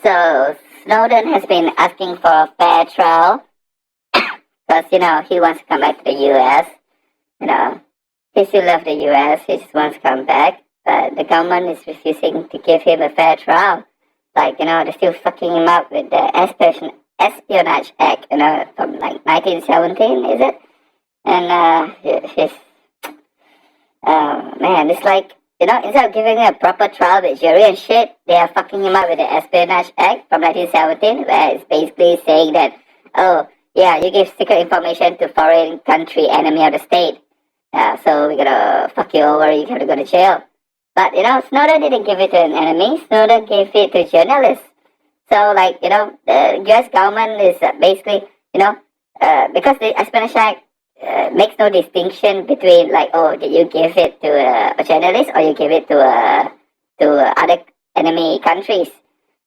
So Snowden has been asking for a fair trial because, he wants to come back to the U.S. You know, he still loves the U.S. He just wants to come back. But the government is refusing to give him a fair trial. Like, they're still fucking him up with the Espionage Act, from like 1917, is it? And, man, it's like, instead of giving him a proper trial with jury and shit, they are fucking him up with the Espionage Act from 1917, where it's basically saying that, oh, yeah, you give secret information to foreign country enemy of the state. So we're gonna fuck you over, you have to go to jail. But, Snowden didn't give it to an enemy, Snowden gave it to journalists. So, like, the US government is basically, because the Espionage Act makes no distinction between, like, oh, did you give it to a journalist or you give it to other enemy countries,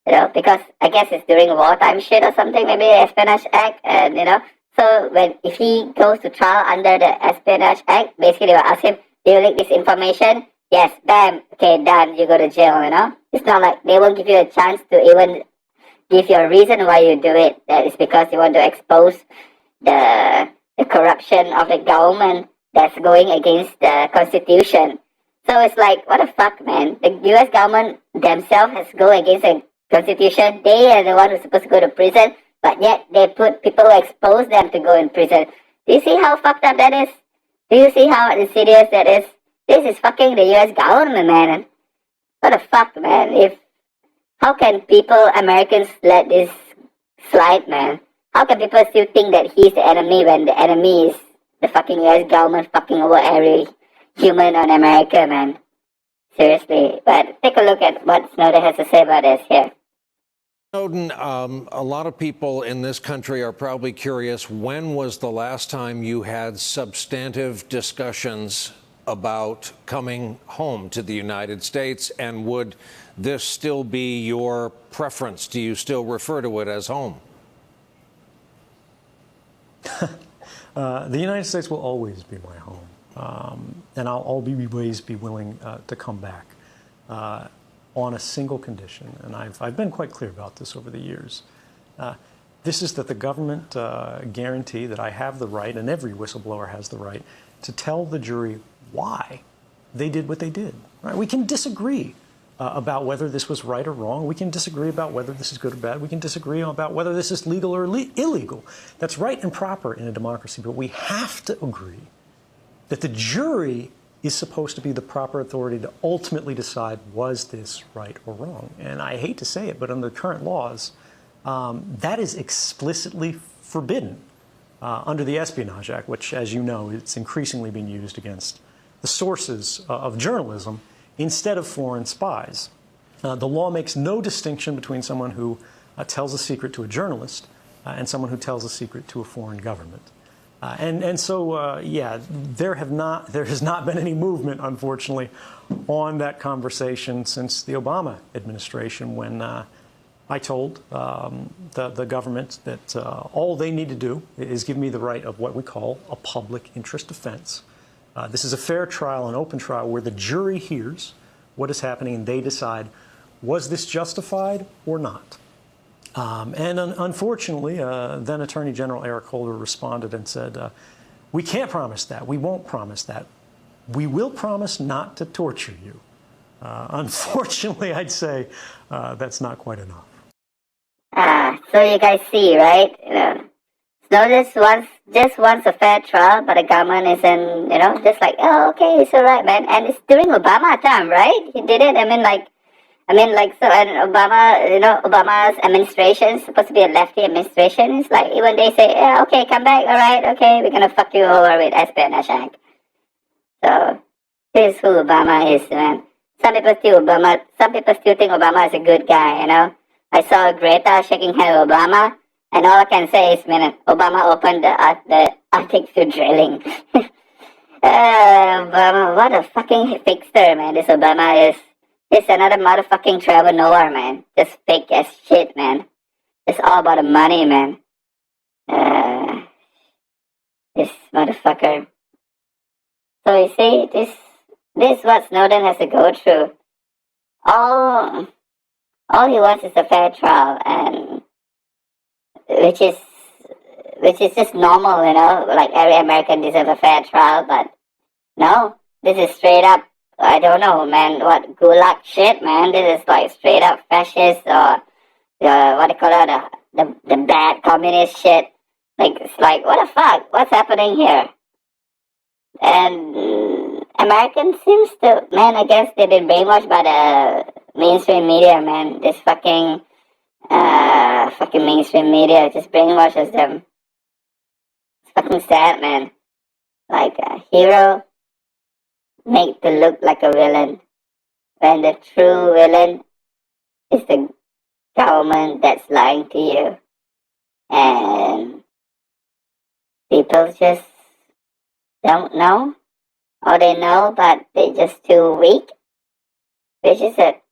because I guess it's during wartime shit or something, maybe the Espionage Act, and, so if he goes to trial under the Espionage Act, basically they will ask him, do you leak this information? Yes, bam, okay, done, you go to jail, It's not like they won't give you a chance to even give you a reason why you do it. That is because you want to expose the corruption of the government that's going against the Constitution. So it's like, what the fuck, man? The US government themselves has to go against the Constitution. They are the one who's supposed to go to prison, but yet they put people who expose them to go in prison. Do you see how fucked up that is? Do you see how insidious that is? This is fucking the US government, man. What the fuck, man? How can Americans let this slide, man? How can people still think that he's the enemy when the enemy is the fucking US government fucking over every human on America, man? Seriously. But take a look at what Snowden has to say about this here. Snowden, a lot of people in this country are probably curious, when was the last time you had substantive discussions about coming home to the United States, and would this still be your preference? Do you still refer to it as home? The United States will always be my home, and I'll always be willing to come back on a single condition, and I've been quite clear about this over the years. This is that the government guarantee that I have the right, and every whistleblower has the right, to tell the jury why they did what they did. Right? We can disagree about whether this was right or wrong. We can disagree about whether this is good or bad. We can disagree about whether this is legal or illegal. That's right and proper in a democracy. But we have to agree that the jury is supposed to be the proper authority to ultimately decide, was this right or wrong? And I hate to say it, but under current laws, that is explicitly forbidden under the Espionage Act, which, as you know, it's increasingly being used against the sources of journalism instead of foreign spies. The law makes no distinction between someone who tells a secret to a journalist and someone who tells a secret to a foreign government. So, yeah, there has not been any movement, unfortunately, on that conversation since the Obama administration, when I told the government that all they need to do is give me the right of what we call a public interest defense. This is a fair trial, an open trial, where the jury hears what is happening and they decide, was this justified or not? Unfortunately, then Attorney General Eric Holder responded and said, we can't promise that. We won't promise that. We will promise not to torture you. Unfortunately, I'd say that's not quite enough. So you guys see, right? Snowden just wants a fair trial, but the government isn't, just like, oh, okay, it's all right, man. And it's during Obama time, right? He did it. So, and Obama's administration is supposed to be a lefty administration. It's like, when they say, yeah, okay, come back, all right, okay, we're gonna fuck you over with Espionage Act. So, this is who Obama is, man. Some people still think Obama is a good guy, I saw Greta shaking hands with Obama, and all I can say is, man, Obama opened the Arctic to drilling. Obama, what a fucking fixer, man, this Obama is. He's another motherfucking Trevor Noah, man. Just fake as shit, man. It's all about the money, man. This motherfucker. So you see, this is what Snowden has to go through. All All he wants is a fair trial, and which is just normal, like every American deserves a fair trial, but no, this is straight up, I don't know, man, what gulag shit, man. This is like straight up fascist, or what do you call it, the bad communist shit. Like, it's like, what the fuck? What's happening here? And Americans seems to, man, I guess they've been brainwashed by the mainstream media, man. This fucking mainstream media just brainwashes them. It's fucking sad, man. Like, a hero made to look like a villain, when the true villain is the government that's lying to you. And people just don't know, or they know, but they're just too weak, which is it,